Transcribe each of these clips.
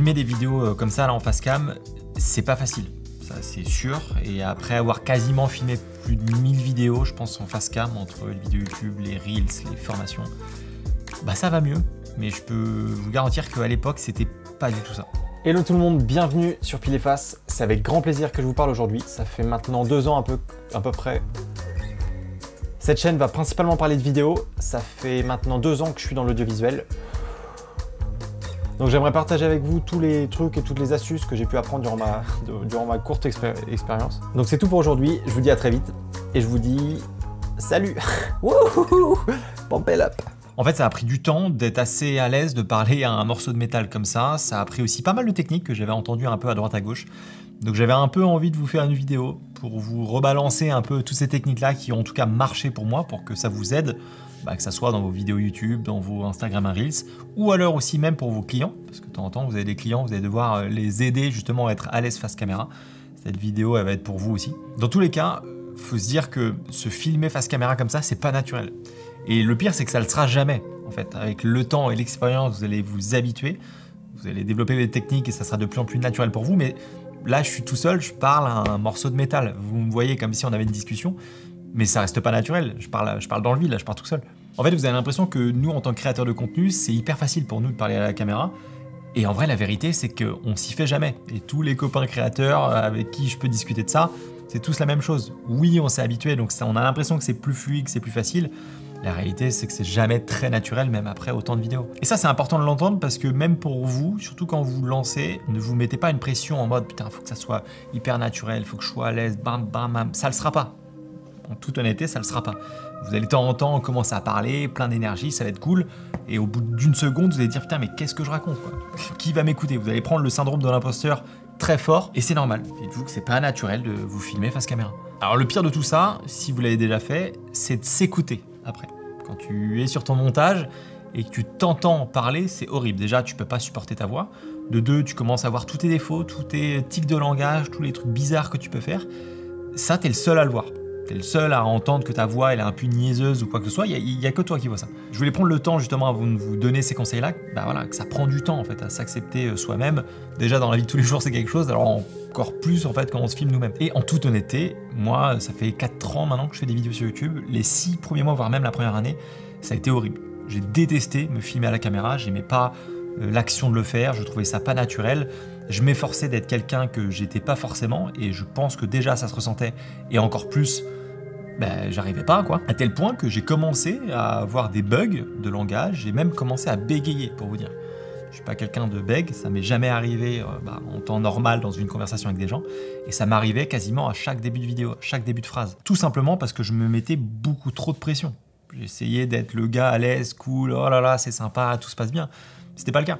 Filmer des vidéos comme ça là en face cam, c'est pas facile, ça c'est sûr. Et après avoir quasiment filmé plus de 1000 vidéos, je pense en face cam, entre les vidéos YouTube, les Reels, les formations, bah ça va mieux. Mais je peux vous garantir qu'à l'époque, c'était pas du tout ça. Hello tout le monde, bienvenue sur Pile et Face. C'est avec grand plaisir que je vous parle aujourd'hui. Ça fait maintenant 2 ans à peu près. Cette chaîne va principalement parler de vidéos. Ça fait maintenant 2 ans que je suis dans l'audiovisuel. Donc j'aimerais partager avec vous tous les trucs et toutes les astuces que j'ai pu apprendre durant ma courte expérience. Donc c'est tout pour aujourd'hui. Je vous dis à très vite. Et je vous dis salut. Wouhou, pump it up. En fait, ça a pris du temps d'être assez à l'aise de parler à un morceau de métal comme ça. Ça a pris aussi pas mal de techniques que j'avais entendues un peu à droite à gauche. Donc j'avais un peu envie de vous faire une vidéo pour vous rebalancer un peu toutes ces techniques-là qui ont en tout cas marché pour moi, pour que ça vous aide, que ça soit dans vos vidéos YouTube, dans vos Instagram et Reels, ou alors aussi même pour vos clients, parce que de temps en temps, vous avez des clients, vous allez devoir les aider justement à être à l'aise face caméra. Cette vidéo, elle va être pour vous aussi. Dans tous les cas, faut se dire que se filmer face caméra comme ça, c'est pas naturel. Et le pire, c'est que ça ne le sera jamais. En fait, avec le temps et l'expérience, vous allez vous habituer, vous allez développer des techniques et ça sera de plus en plus naturel pour vous. Mais là, je suis tout seul, je parle à un morceau de métal. Vous me voyez comme si on avait une discussion, mais ça reste pas naturel. Je parle dans le vide, là, je parle tout seul. En fait, vous avez l'impression que nous, en tant que créateurs de contenu, c'est hyper facile pour nous de parler à la caméra. Et en vrai, la vérité, c'est qu'on s'y fait jamais. Et tous les copains créateurs avec qui je peux discuter de ça, c'est tous la même chose. Oui, on s'est habitué, donc on a l'impression que c'est plus fluide, que c'est plus facile. La réalité, c'est que c'est jamais très naturel, même après autant de vidéos. Et ça, c'est important de l'entendre parce que même pour vous, surtout quand vous lancez, ne vous mettez pas une pression en mode « Putain, il faut que ça soit hyper naturel, il faut que je sois à l'aise, bam, bam, bam ». Ça le sera pas. En toute honnêteté, ça le sera pas. Vous allez de temps en temps commencer à parler, plein d'énergie, ça va être cool. Et au bout d'une seconde, vous allez dire « Putain, mais qu'est-ce que je raconte quoi ? Qui va m'écouter ?» Vous allez prendre le syndrome de l'imposteur très fort et c'est normal. Dites-vous que c'est pas naturel de vous filmer face caméra. Alors le pire de tout ça, si vous l'avez déjà fait, c'est de s'écouter après. Quand tu es sur ton montage et que tu t'entends parler, c'est horrible. Déjà, tu peux pas supporter ta voix. De deux, tu commences à voir tous tes défauts, tous tes tics de langage, tous les trucs bizarres que tu peux faire. Ça, t'es le seul à le voir. T'es le seul à entendre que ta voix elle est un peu niaiseuse ou quoi que ce soit. Il y a que toi qui vois ça. Je voulais prendre le temps justement avant de vous donner ces conseils-là. Voilà, que ça prend du temps en fait à s'accepter soi-même. Déjà dans la vie de tous les jours, c'est quelque chose. Alors encore plus en fait quand on se filme nous-mêmes. Et en toute honnêteté, moi, ça fait 4 ans maintenant que je fais des vidéos sur YouTube. Les 6 premiers mois, voire même la première année, ça a été horrible. J'ai détesté me filmer à la caméra. J'aimais pas l'action de le faire. Je trouvais ça pas naturel. Je m'efforçais d'être quelqu'un que j'étais pas forcément. Et je pense que déjà ça se ressentait. Et encore plus, j'arrivais pas quoi. À tel point que j'ai commencé à avoir des bugs de langage. J'ai même commencé à bégayer pour vous dire. Je suis pas quelqu'un de bègue, ça m'est jamais arrivé en temps normal dans une conversation avec des gens, et ça m'arrivait quasiment à chaque début de vidéo, à chaque début de phrase. Tout simplement parce que je me mettais beaucoup trop de pression. J'essayais d'être le gars à l'aise, cool, oh là là, c'est sympa, tout se passe bien. C'était pas le cas.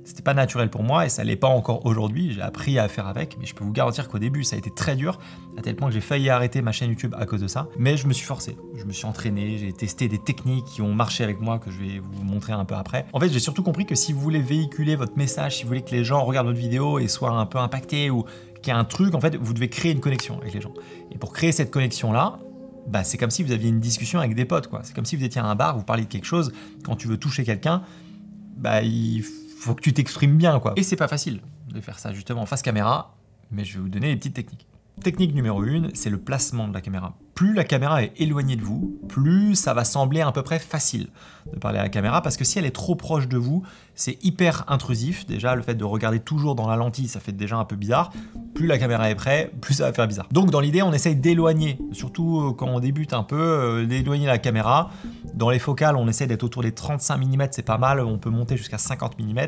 C'était pas naturel pour moi et ça l'est pas encore aujourd'hui. J'ai appris à faire avec, mais je peux vous garantir qu'au début ça a été très dur, à tel point que j'ai failli arrêter ma chaîne YouTube à cause de ça. Mais je me suis forcé, je me suis entraîné, j'ai testé des techniques qui ont marché avec moi que je vais vous montrer un peu après. En fait, j'ai surtout compris que si vous voulez véhiculer votre message, si vous voulez que les gens regardent votre vidéo et soient un peu impactés ou qu'il y a un truc, en fait, vous devez créer une connexion avec les gens. Et pour créer cette connexion-là, c'est comme si vous aviez une discussion avec des potes, quoi. C'est comme si vous étiez à un bar, vous parliez de quelque chose, quand tu veux toucher quelqu'un, il faut que tu t'exprimes bien, quoi. Et c'est pas facile de faire ça justement en face caméra, mais je vais vous donner des petites techniques. Technique numéro 1, c'est le placement de la caméra. Plus la caméra est éloignée de vous, plus ça va sembler à peu près facile de parler à la caméra, parce que si elle est trop proche de vous, c'est hyper intrusif. Déjà, le fait de regarder toujours dans la lentille, ça fait déjà un peu bizarre. Plus la caméra est près, plus ça va faire bizarre. Donc dans l'idée, on essaye d'éloigner, surtout quand on débute un peu, d'éloigner la caméra. Dans les focales, on essaie d'être autour des 35 mm, c'est pas mal, on peut monter jusqu'à 50 mm.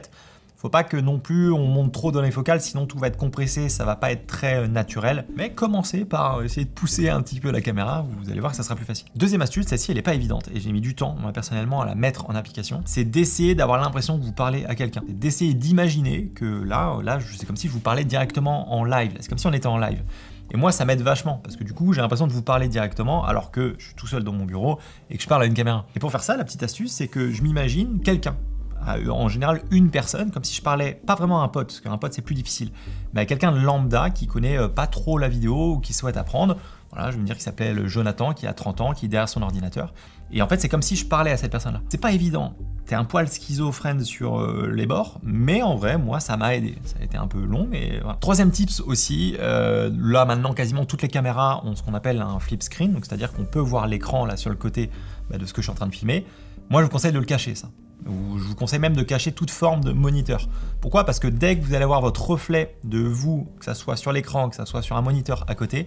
Faut pas que non plus on monte trop dans les focales, sinon tout va être compressé, ça va pas être très naturel. Mais commencez par essayer de pousser un petit peu la caméra, vous allez voir que ça sera plus facile. Deuxième astuce, celle-ci elle est pas évidente et j'ai mis du temps, moi personnellement, à la mettre en application. C'est d'essayer d'avoir l'impression que vous parlez à quelqu'un. C'est d'essayer d'imaginer que là, c'est comme si je vous parlais directement en live. C'est comme si on était en live. Et moi, ça m'aide vachement parce que du coup, j'ai l'impression de vous parler directement alors que je suis tout seul dans mon bureau et que je parle à une caméra. Et pour faire ça, la petite astuce, c'est que je m'imagine quelqu'un. En général une personne, comme si je parlais pas vraiment à un pote, parce qu'un pote c'est plus difficile, mais à quelqu'un de lambda qui connaît pas trop la vidéo ou qui souhaite apprendre. Voilà, je vais me dire qu'il s'appelle Jonathan, qui a 30 ans, qui est derrière son ordinateur. Et en fait, c'est comme si je parlais à cette personne-là. C'est pas évident. J'étais un poil schizophrène sur les bords, mais en vrai, moi, ça m'a aidé. Ça a été un peu long, mais voilà. Troisième tips aussi, là maintenant, quasiment toutes les caméras ont ce qu'on appelle un flip screen, donc c'est-à-dire qu'on peut voir l'écran là sur le côté de ce que je suis en train de filmer. Moi, je vous conseille de le cacher, ça. Ou je vous conseille même de cacher toute forme de moniteur. Pourquoi? Parce que dès que vous allez avoir votre reflet de vous, que ça soit sur l'écran, que ça soit sur un moniteur à côté,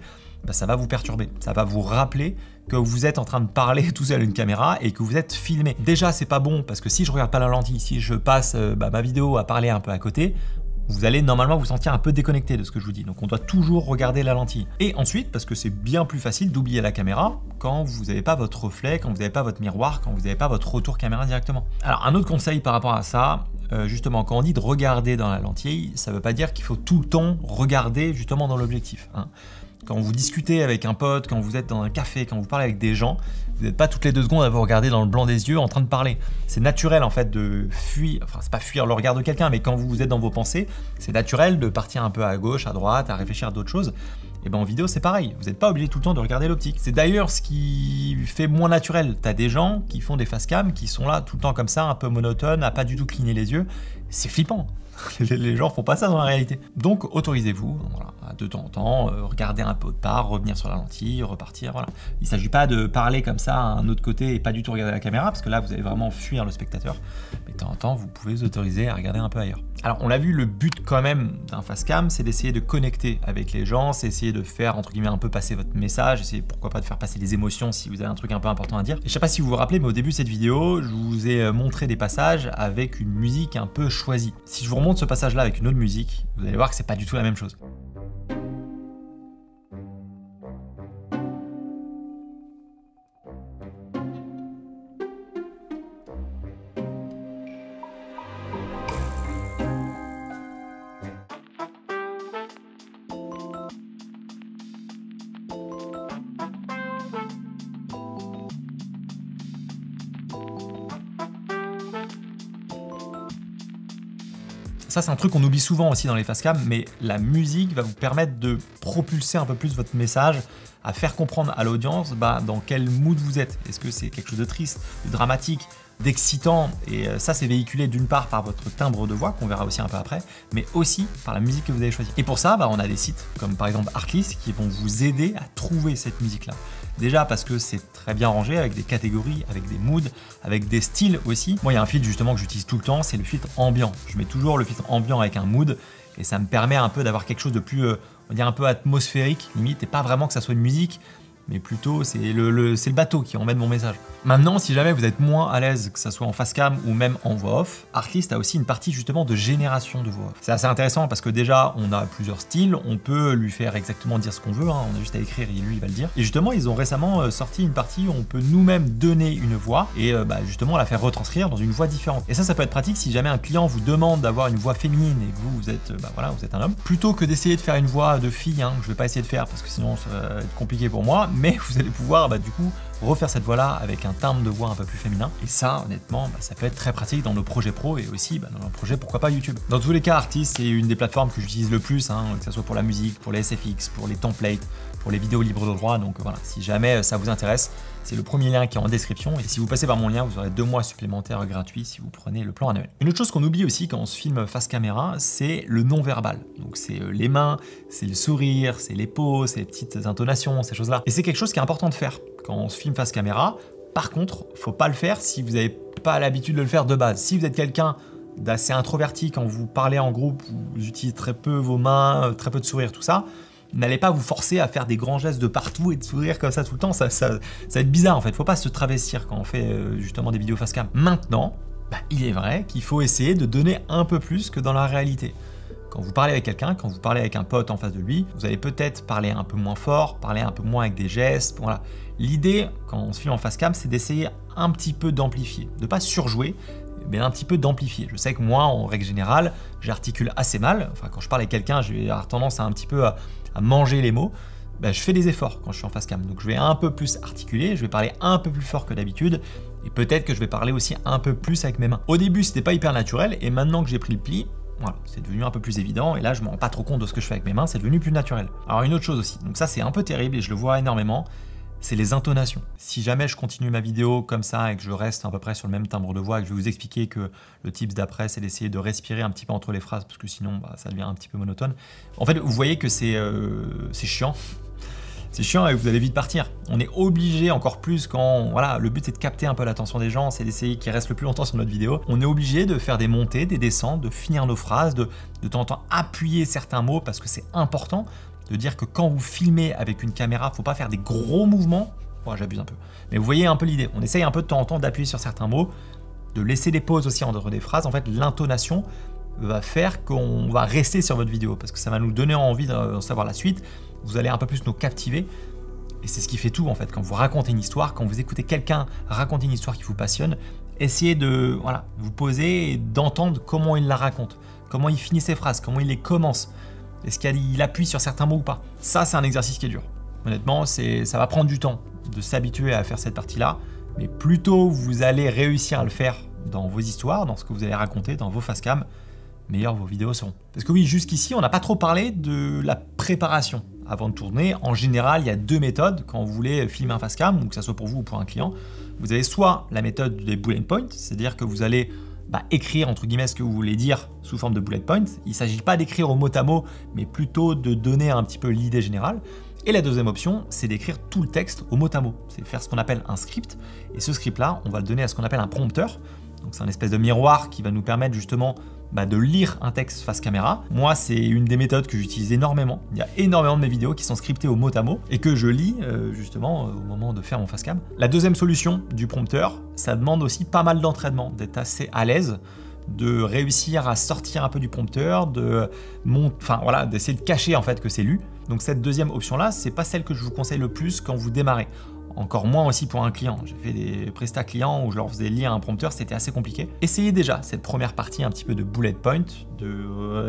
ça va vous perturber. Ça va vous rappeler que vous êtes en train de parler tout seul à une caméra et que vous êtes filmé. Déjà, c'est pas bon parce que si je regarde pas la lentille, si je passe ma vidéo à parler un peu à côté, vous allez normalement vous sentir un peu déconnecté de ce que je vous dis. Donc on doit toujours regarder la lentille. Et ensuite, parce que c'est bien plus facile d'oublier la caméra quand vous n'avez pas votre reflet, quand vous n'avez pas votre miroir, quand vous n'avez pas votre retour caméra directement. Alors un autre conseil par rapport à ça, justement quand on dit de regarder dans la lentille, ça ne veut pas dire qu'il faut tout le temps regarder justement dans l'objectif, hein. Quand vous discutez avec un pote, quand vous êtes dans un café, quand vous parlez avec des gens, vous n'êtes pas toutes les 2 secondes à vous regarder dans le blanc des yeux en train de parler. C'est naturel en fait de fuir, enfin c'est pas fuir le regard de quelqu'un, mais quand vous êtes dans vos pensées, c'est naturel de partir un peu à gauche, à droite, à réfléchir à d'autres choses. Et ben en vidéo c'est pareil, vous n'êtes pas obligé tout le temps de regarder l'optique. C'est d'ailleurs ce qui fait moins naturel. T'as des gens qui font des facecam, qui sont là tout le temps comme ça, un peu monotones, à pas du tout cligner les yeux. C'est flippant. Les gens font pas ça dans la réalité. Donc autorisez-vous, voilà, de temps en temps, regarder un peu de part, revenir sur la lentille, repartir, voilà. Il ne s'agit pas de parler comme ça à un autre côté et pas du tout regarder la caméra, parce que là vous allez vraiment fuir le spectateur. Mais de temps en temps, vous pouvez vous autoriser à regarder un peu ailleurs. Alors on l'a vu, le but quand même d'un facecam, c'est d'essayer de connecter avec les gens, c'est essayer de faire entre guillemets un peu passer votre message, essayer pourquoi pas de faire passer les émotions si vous avez un truc un peu important à dire. Et je sais pas si vous vous rappelez, mais au début de cette vidéo, je vous ai montré des passages avec une musique un peu choisie. Si je vous remonte ce passage-là avec une autre musique, vous allez voir que c'est pas du tout la même chose. Ça, c'est un truc qu'on oublie souvent aussi dans les facecam, mais la musique va vous permettre de propulser un peu plus votre message, à faire comprendre à l'audience dans quel mood vous êtes. Est-ce que c'est quelque chose de triste, de dramatique, d'excitant? Et ça, c'est véhiculé d'une part par votre timbre de voix, qu'on verra aussi un peu après, mais aussi par la musique que vous avez choisie. Et pour ça, on a des sites comme par exemple Artlist qui vont vous aider à trouver cette musique-là. Déjà parce que c'est très bien rangé avec des catégories, avec des moods, avec des styles aussi. Moi, il y a un filtre justement que j'utilise tout le temps, c'est le filtre ambiant. Je mets toujours le filtre ambiant avec un mood et ça me permet un peu d'avoir quelque chose de plus, on va dire un peu atmosphérique limite, et pas vraiment que ça soit une musique, mais plutôt c'est le bateau qui emmène mon message. Maintenant, si jamais vous êtes moins à l'aise, que ça soit en facecam ou même en voix off, Artlist a aussi une partie justement de génération de voix off. C'est assez intéressant parce que déjà, on a plusieurs styles, on peut lui faire exactement dire ce qu'on veut, hein, on a juste à écrire et lui il va le dire. Et justement, ils ont récemment sorti une partie où on peut nous-mêmes donner une voix et justement la faire retranscrire dans une voix différente. Et ça peut être pratique si jamais un client vous demande d'avoir une voix féminine et que vous êtes, vous êtes un homme, plutôt que d'essayer de faire une voix de fille, hein, que je vais pas essayer de faire parce que sinon ça va être compliqué pour moi, mais vous allez pouvoir du coup refaire cette voix là avec un timbre de voix un peu plus féminin, et ça honnêtement ça peut être très pratique dans nos projets pro et aussi dans nos projets pourquoi pas YouTube. Dans tous les cas, Artlist c'est une des plateformes que j'utilise le plus, hein, que ce soit pour la musique, pour les SFX, pour les templates, pour les vidéos libres de droit, donc voilà, si jamais ça vous intéresse, c'est le premier lien qui est en description, et si vous passez par mon lien, vous aurez 2 mois supplémentaires gratuits si vous prenez le plan annuel. Une autre chose qu'on oublie aussi quand on se filme face caméra, c'est le non-verbal. Donc c'est les mains, c'est le sourire, c'est les poses, c'est les petites intonations, ces choses-là. Et c'est quelque chose qui est important de faire quand on se filme face caméra. Par contre, faut pas le faire si vous n'avez pas l'habitude de le faire de base. Si vous êtes quelqu'un d'assez introverti, quand vous parlez en groupe, vous utilisez très peu vos mains, très peu de sourire, tout ça, n'allez pas vous forcer à faire des grands gestes de partout et de sourire comme ça tout le temps, ça va être bizarre en fait. Faut pas se travestir quand on fait justement des vidéos face cam. Maintenant, il est vrai qu'il faut essayer de donner un peu plus que dans la réalité. Quand vous parlez avec quelqu'un, quand vous parlez avec un pote en face de lui, vous allez peut-être parler un peu moins fort, parler un peu moins avec des gestes, voilà. L'idée, quand on se filme en face cam, c'est d'essayer un petit peu d'amplifier, de pas surjouer, mais un petit peu d'amplifier. Je sais que moi, en règle générale, j'articule assez mal. Enfin, quand je parle avec quelqu'un, je vais avoir tendance à un petit peu à manger les mots. Je fais des efforts quand je suis en face cam. Donc je vais un peu plus articuler, je vais parler un peu plus fort que d'habitude, et peut-être que je vais parler aussi un peu plus avec mes mains. Au début, c'était pas hyper naturel, et maintenant que j'ai pris le pli, voilà, c'est devenu un peu plus évident, et là je me rends pas trop compte de ce que je fais avec mes mains, c'est devenu plus naturel. Alors une autre chose aussi, donc ça c'est un peu terrible et je le vois énormément, c'est les intonations. Si jamais je continue ma vidéo comme ça et que je reste à peu près sur le même timbre de voix et que je vais vous expliquer que le tips d'après, c'est d'essayer de respirer un petit peu entre les phrases parce que sinon, ça devient un petit peu monotone. En fait, vous voyez que c'est chiant. C'est chiant et vous allez vite partir. On est obligé encore plus quand, voilà, le but c'est de capter un peu l'attention des gens, c'est d'essayer qu'ils restent le plus longtemps sur notre vidéo. On est obligé de faire des montées, des descentes, de finir nos phrases, de temps en temps appuyer certains mots parce que c'est important de dire que quand vous filmez avec une caméra, faut pas faire des gros mouvements. Bon, j'abuse un peu. Mais vous voyez un peu l'idée. On essaye un peu de temps en temps d'appuyer sur certains mots, de laisser des pauses aussi entre des phrases. En fait, l'intonation va faire qu'on va rester sur votre vidéo parce que ça va nous donner envie d'en savoir la suite. Vous allez un peu plus nous captiver et c'est ce qui fait tout en fait. Quand vous racontez une histoire, quand vous écoutez quelqu'un raconter une histoire qui vous passionne, essayez de vous poser et d'entendre comment il la raconte, comment il finit ses phrases, comment il les commence, est-ce qu'il appuie sur certains mots ou pas. Ça, c'est un exercice qui est dur. Honnêtement, ça va prendre du temps de s'habituer à faire cette partie-là, mais plus tôt vous allez réussir à le faire dans vos histoires, dans ce que vous allez raconter, dans vos facecam, meilleures vos vidéos seront. Parce que oui, jusqu'ici, on n'a pas trop parlé de la préparation. Avant de tourner, en général, il y a deux méthodes quand vous voulez filmer un facecam, ou que ce soit pour vous ou pour un client. Vous avez soit la méthode des bullet points, c'est-à-dire que vous allez écrire entre guillemets ce que vous voulez dire sous forme de bullet points. Il ne s'agit pas d'écrire au mot à mot, mais plutôt de donner un petit peu l'idée générale. Et la deuxième option, c'est d'écrire tout le texte au mot à mot. C'est faire ce qu'on appelle un script. Et ce script-là, on va le donner à ce qu'on appelle un prompteur. Donc c'est un espèce de miroir qui va nous permettre justement de lire un texte face caméra. Moi, c'est une des méthodes que j'utilise énormément. Il y a énormément de mes vidéos qui sont scriptées au mot à mot et que je lis justement au moment de faire mon facecam. La deuxième solution du prompteur, ça demande aussi pas mal d'entraînement, d'être assez à l'aise, de réussir à sortir un peu du prompteur, d'essayer de cacher en fait que c'est lu. Donc cette deuxième option-là, c'est pas celle que je vous conseille le plus quand vous démarrez. Encore moins aussi pour un client. J'ai fait des prestats clients où je leur faisais lire un prompteur, c'était assez compliqué. Essayez déjà cette première partie un petit peu de bullet point,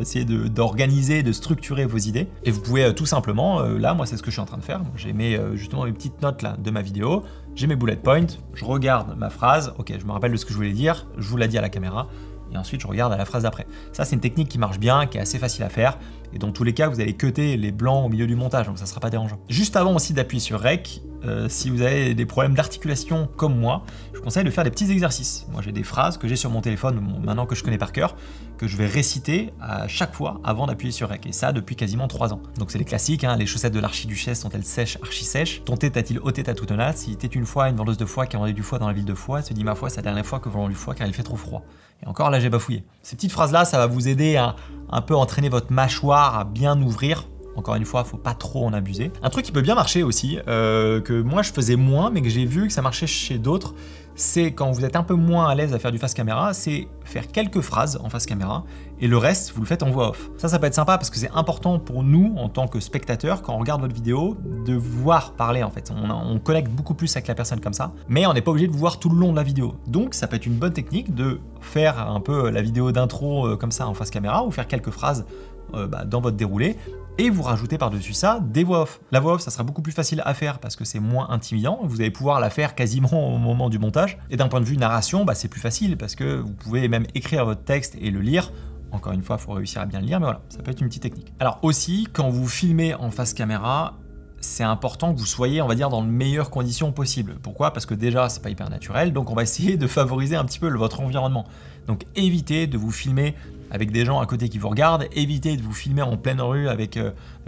essayer d'organiser, de structurer vos idées. Et vous pouvez tout simplement, là moi c'est ce que je suis en train de faire, j'ai mis justement mes petites notes là de ma vidéo, j'ai mes bullet points, je regarde ma phrase, ok je me rappelle de ce que je voulais dire, je vous l'ai dit à la caméra, et ensuite je regarde à la phrase d'après. Ça c'est une technique qui marche bien, qui est assez facile à faire, et dans tous les cas vous allez cutter les blancs au milieu du montage, donc ça ne sera pas dérangeant. Juste avant aussi d'appuyer sur Rec, si vous avez des problèmes d'articulation comme moi, je vous conseille de faire des petits exercices. Moi j'ai des phrases que j'ai sur mon téléphone maintenant que je connais par cœur, que je vais réciter à chaque fois avant d'appuyer sur Rec, et ça depuis quasiment 3 ans. Donc c'est les classiques, hein, les chaussettes de l'archiduchesse sont-elles sèches, archi-sèches, ton thé t'a-t-il ôté ta toutonade, s'il était une fois une vendeuse de foie qui a vendu du foie dans la ville de Foix, se dit ma foi c'est la dernière fois que vendons du foie car il fait trop froid. Et encore là j'ai bafouillé. Ces petites phrases là ça va vous aider à un peu entraîner votre mâchoire à bien ouvrir. Encore une fois, faut pas trop en abuser. Un truc qui peut bien marcher aussi, que moi je faisais moins, mais que j'ai vu que ça marchait chez d'autres, c'est quand vous êtes un peu moins à l'aise à faire du face caméra, c'est faire quelques phrases en face caméra, et le reste, vous le faites en voix off. Ça peut être sympa parce que c'est important pour nous, en tant que spectateurs, quand on regarde votre vidéo, de voir parler en fait. On connecte beaucoup plus avec la personne comme ça, mais on n'est pas obligé de vous voir tout le long de la vidéo. Donc ça peut être une bonne technique de faire un peu la vidéo d'intro comme ça en face caméra, ou faire quelques phrases dans votre déroulé, et vous rajoutez par-dessus ça des voix off. La voix off, ça sera beaucoup plus facile à faire parce que c'est moins intimidant, vous allez pouvoir la faire quasiment au moment du montage, et d'un point de vue narration, c'est plus facile parce que vous pouvez même écrire votre texte et le lire. Encore une fois, il faut réussir à bien le lire, mais voilà, ça peut être une petite technique. Alors aussi, quand vous filmez en face caméra, c'est important que vous soyez, on va dire, dans les meilleures conditions possibles. Pourquoi? Parce que déjà, c'est pas hyper naturel, donc on va essayer de favoriser un petit peu votre environnement. Donc évitez de vous filmer avec des gens à côté qui vous regardent, évitez de vous filmer en pleine rue avec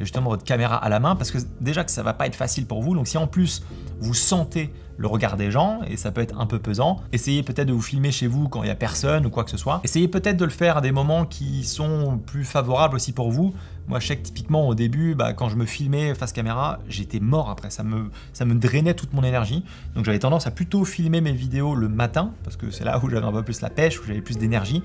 justement votre caméra à la main, parce que déjà que ça va pas être facile pour vous, donc si en plus vous sentez le regard des gens, et ça peut être un peu pesant, essayez peut-être de vous filmer chez vous quand il n'y a personne ou quoi que ce soit. Essayez peut-être de le faire à des moments qui sont plus favorables aussi pour vous. Moi je sais que typiquement au début, quand je me filmais face caméra, j'étais mort après, ça me drainait toute mon énergie. Donc j'avais tendance à plutôt filmer mes vidéos le matin, parce que c'est là où j'avais un peu plus la pêche, où j'avais plus d'énergie.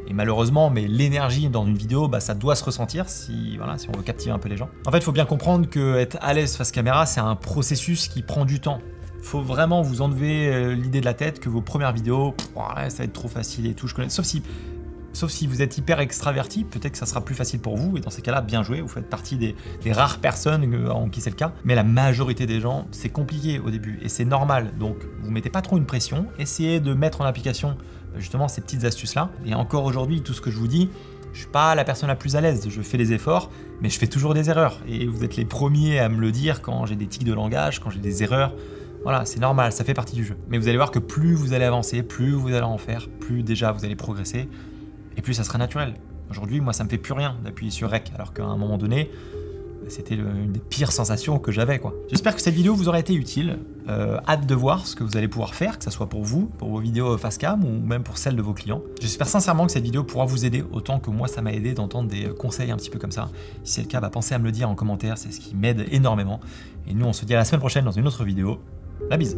Et malheureusement, l'énergie dans une vidéo, ça doit se ressentir si on veut captiver un peu les gens. En fait, il faut bien comprendre qu'être à l'aise face caméra, c'est un processus qui prend du temps. Il faut vraiment vous enlever l'idée de la tête que vos premières vidéos, ça va être trop facile et tout. Je connais. Sauf si vous êtes hyper extraverti, peut-être que ça sera plus facile pour vous. Et dans ces cas-là, bien joué. Vous faites partie des rares personnes en qui c'est le cas. Mais la majorité des gens, c'est compliqué au début et c'est normal. Donc, vous mettez pas trop une pression. Essayez de mettre en application justement ces petites astuces là, et encore aujourd'hui tout ce que je vous dis, Je suis pas la personne la plus à l'aise, je fais des efforts, mais je fais toujours des erreurs. Et vous êtes les premiers à me le dire quand j'ai des tics de langage, quand j'ai des erreurs. Voilà, c'est normal, ça fait partie du jeu. Mais vous allez voir que plus vous allez avancer, plus vous allez en faire, plus déjà vous allez progresser, et plus ça sera naturel. Aujourd'hui, moi, ça me fait plus rien d'appuyer sur REC, alors qu'à un moment donné, c'était une des pires sensations que j'avais, quoi. J'espère que cette vidéo vous aura été utile. Hâte de voir ce que vous allez pouvoir faire, que ce soit pour vous, pour vos vidéos face cam ou même pour celles de vos clients. J'espère sincèrement que cette vidéo pourra vous aider autant que moi ça m'a aidé d'entendre des conseils un petit peu comme ça. Si c'est le cas, pensez à me le dire en commentaire, c'est ce qui m'aide énormément. Et nous, on se dit à la semaine prochaine dans une autre vidéo. La bise!